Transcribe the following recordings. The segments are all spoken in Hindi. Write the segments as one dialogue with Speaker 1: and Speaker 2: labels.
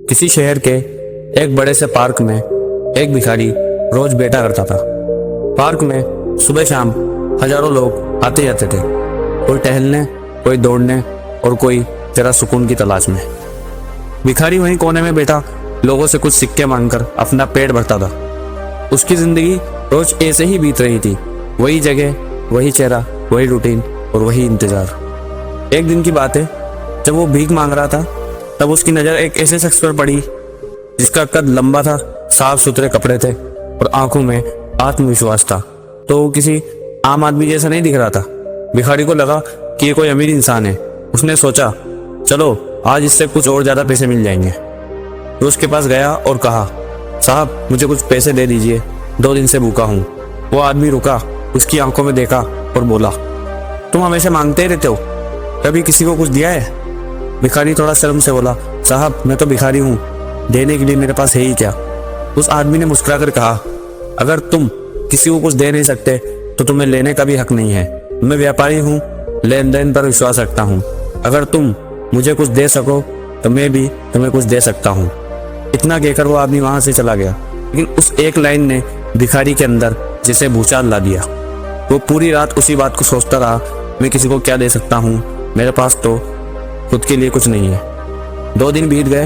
Speaker 1: किसी शहर के एक बड़े से पार्क में एक भिखारी रोज बैठा करता था। पार्क में सुबह शाम हजारों लोग आते जाते थे, कोई टहलने, कोई दौड़ने और कोई जरा सुकून की तलाश में। भिखारी वहीं कोने में बैठा लोगों से कुछ सिक्के मांगकर अपना पेट भरता था। उसकी जिंदगी रोज ऐसे ही बीत रही थी, वही जगह, वही चेहरा, वही रूटीन और वही इंतजार। एक दिन की बात है, जब वो भीख मांग रहा था तब उसकी नज़र एक ऐसे शख्स पर पड़ी जिसका कद लंबा था, साफ सुथरे कपड़े थे और आंखों में आत्मविश्वास था। तो वो किसी आम आदमी जैसा नहीं दिख रहा था। भिखारी को लगा कि ये कोई अमीर इंसान है। उसने सोचा, चलो आज इससे कुछ और ज़्यादा पैसे मिल जाएंगे। वो उसके पास गया और कहा, साहब मुझे कुछ पैसे दे दीजिए, 2 दिन से भूखा हूँ। वो आदमी रुका, उसकी आंखों में देखा और बोला, तुम हमेशा मांगते ही रहते हो, कभी किसी को कुछ दिया है? भिखारी थोड़ा शर्म से बोला, साहब मैं तो भिखारी हूँ, देने के लिए मेरे पास है ही क्या। उस आदमी ने मुस्कुराकर कहा, अगर तुम किसी को कुछ दे नहीं सकते तो तुम्हें लेने का भी हक नहीं है। मैं व्यापारी हूँ, लेन देन पर विश्वास रखता हूँ। अगर तुम मुझे कुछ दे सको तो मैं भी तुम्हें कुछ दे सकता हूँ। इतना कहकर वो आदमी वहां से चला गया। लेकिन उस एक लाइन ने भिखारी के अंदर जैसे भूचाल ला दिया। वो पूरी रात उसी बात को सोचता रहा, मैं किसी को क्या दे सकता हूँ, मेरे पास तो खुद के लिए कुछ नहीं है। 2 दिन बीत गए,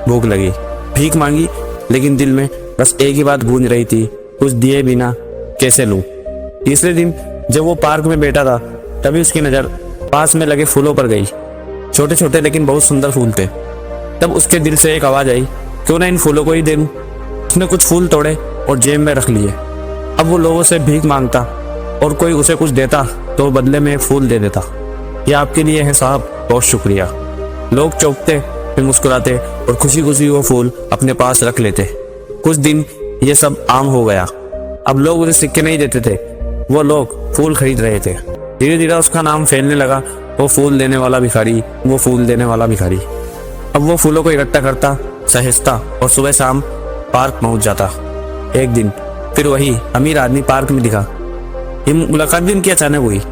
Speaker 1: भूख लगी, भीख मांगी, लेकिन दिल में बस एक ही बात गूंज रही थी, कुछ दिए बिना कैसे लूं। तीसरे दिन जब वो पार्क में बैठा था तभी उसकी नज़र पास में लगे फूलों पर गई। छोटे छोटे लेकिन बहुत सुंदर फूल थे। तब उसके दिल से एक आवाज़ आई, क्यों ना इन फूलों को ही दे दूं। उसने कुछ फूल तोड़े और जेब में रख लिए। अब वो लोगों से भीख मांगता और कोई उसे कुछ देता तो बदले में फूल दे देता। ये आपके लिए है साहब, बहुत शुक्रिया। लोग चौंकते, फिर मुस्कुराते और खुशी खुशी वो फूल अपने पास रख लेते। कुछ दिन ये सब आम हो गया। अब लोग उसे सिक्के नहीं देते थे, वो लोग फूल खरीद रहे थे। धीरे धीरे उसका नाम फैलने लगा, वो फूल देने वाला भिखारी, वो फूल देने वाला भिखारी। अब वो फूलों को इकट्ठा करता, सहेजता और सुबह शाम पार्क पहुंच जाता। एक दिन फिर वही अमीर आदमी पार्क में दिखा। ये मुलाकात भी उनकी अचानक हुई।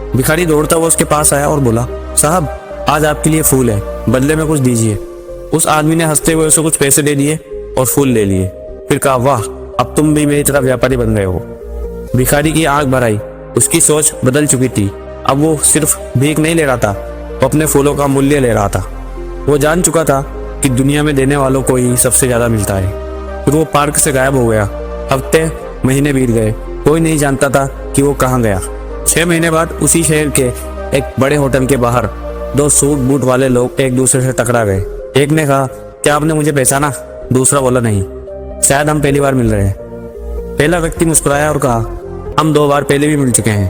Speaker 1: भिखारी दौड़ता हुआ उसके पास आया और बोला, साहब आज आपके लिए फूल है, बदले में कुछ दीजिए। उस आदमी ने हंसते हुए उसे कुछ पैसे दे दिए और फूल ले लिए। फिर कहा, वाह अब तुम भी मेरी तरह व्यापारी बन गए हो। भिखारी की आंख भर आई, उसकी सोच बदल चुकी थी। अब वो सिर्फ भीख नहीं ले रहा था, वो अपने फूलों का मूल्य ले रहा था। वो जान चुका था कि दुनिया में देने वालों को ही सबसे ज्यादा मिलता है। फिर वो पार्क से गायब हो गया। हफ्ते महीने बीत गए, कोई नहीं जानता था कि वो कहाँ गया। 6 महीने बाद उसी शहर के एक बड़े होटल के बाहर 2 सूट बूट वाले लोग एक दूसरे से टकरा गए। एक ने कहा, क्या आपने मुझे पहचाना? दूसरा बोला, नहीं, शायद हम पहली बार मिल रहे हैं। पहला व्यक्ति मुस्कुराया और कहा, हम 2 बार पहले भी मिल चुके हैं।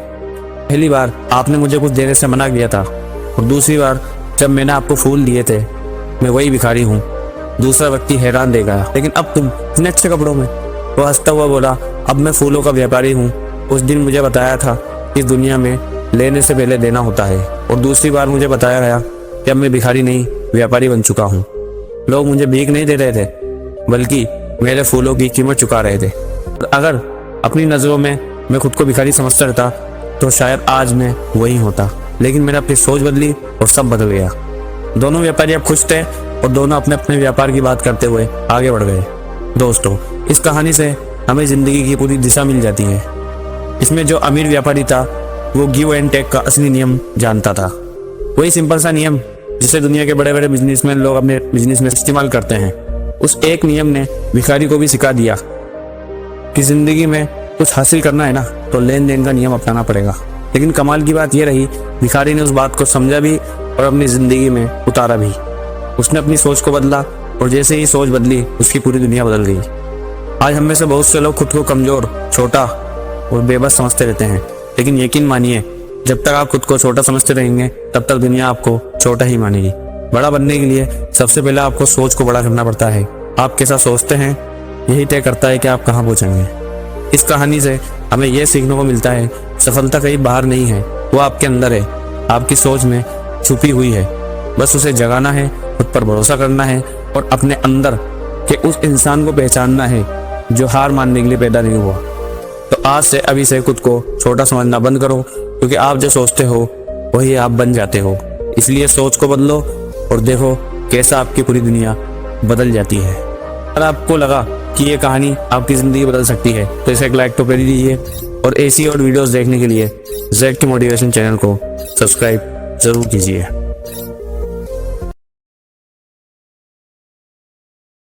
Speaker 1: पहली बार आपने मुझे कुछ देने से मना किया था और दूसरी बार जब मैंने आपको फूल दिए थे। मैं वही भिखारी हूँ। दूसरा व्यक्ति हैरान रह गया, लेकिन अब तुम इतने अच्छे कपड़ों में। वो हंसता हुआ बोला, अब मैं फूलों का व्यापारी हूँ। उस दिन मुझे बताया था इस दुनिया में लेने से पहले देना होता है, और दूसरी बार मुझे बताया गया कि अब मैं भिखारी नहीं, व्यापारी बन चुका हूँ। लोग मुझे भीख नहीं दे रहे थे, बल्कि मेरे फूलों की कीमत चुका रहे थे। अगर अपनी नज़रों में मैं खुद को भिखारी समझता रहता तो शायद आज मैं वही होता। लेकिन मैंने अपनी सोच बदली और सब बदल गया। दोनों व्यापारी अब खुश थे और दोनों अपने अपने व्यापार की बात करते हुए आगे बढ़ गए। दोस्तों, इस कहानी से हमें जिंदगी की पूरी दिशा मिल जाती है। इसमें जो अमीर व्यापारी था वो गिव एंड टेक का असली नियम जानता था। वही सिंपल सा नियम जिसे दुनिया के बड़े बड़े बिजनेसमैन लोग अपने बिजनेस में इस्तेमाल करते हैं। उस एक नियम ने भिखारी को भी सिखा दिया कि जिंदगी में कुछ हासिल करना है ना तो लेन देन का नियम अपनाना पड़ेगा। लेकिन कमाल की बात यह रही, भिखारी ने उस बात को समझा भी और अपनी जिंदगी में उतारा भी। उसने अपनी सोच को बदला और जैसे ही सोच बदली उसकी पूरी दुनिया बदल गई। आज हम में से बहुत से लोग खुद को कमजोर, छोटा और बेबस समझते रहते हैं, लेकिन यकीन मानिए जब तक आप खुद को छोटा समझते रहेंगे तब तक दुनिया आपको छोटा ही मानेगी। बड़ा बनने के लिए सबसे पहले आपको सोच को बड़ा करना पड़ता है। आप कैसा सोचते हैं यही तय करता है कि आप कहाँ पहुँचेंगे। इस कहानी से हमें यह सीखने को मिलता है, सफलता कहीं बाहर नहीं है, वो आपके अंदर है, आपकी सोच में छुपी हुई है। बस उसे जगाना है, खुद पर भरोसा करना है और अपने अंदर के उस इंसान को पहचानना है जो हार मानने के लिए पैदा नहीं हुआ। तो आज से अभी से खुद को छोटा समझना बंद करो, क्योंकि आप जो सोचते हो वही आप बन जाते हो। इसलिए सोच को बदलो और देखो कैसा आपकी पूरी दुनिया बदल जाती है। अगर आपको लगा कि ये कहानी आपकी ज़िंदगी बदल सकती है तो इसे एक लाइक तो कर ही दीजिए और ऐसी और वीडियोस देखने के लिए जेड की मोटिवेशन चैनल को सब्सक्राइब ज़रूर कीजिए।